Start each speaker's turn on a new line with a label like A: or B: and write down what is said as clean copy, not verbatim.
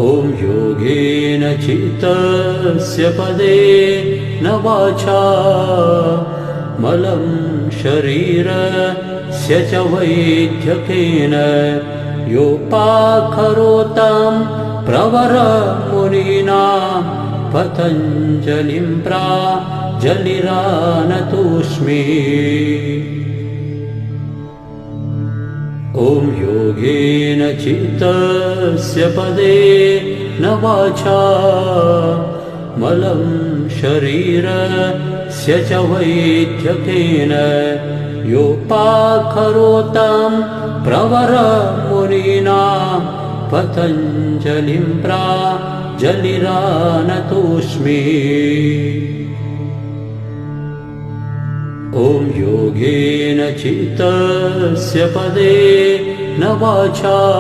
A: ॐ योगेन चित्तस्य पदे न वाचा मलं शरीरस्य च वैद्यकेन योपाकरोतां प्रवरमुनीनां पतञ्जलिं प्राजलिरानतोऽस्मि। ॐ योगेन चित्तस्य पदे न वाचा मलं शरीरस्य च वैद्यकेन योपाकरोतां प्रवरमुनीनां पतञ्जलिं प्राजलिरानतोऽस्मि। ॐ योगेन चित्तस्य पदे न वाचा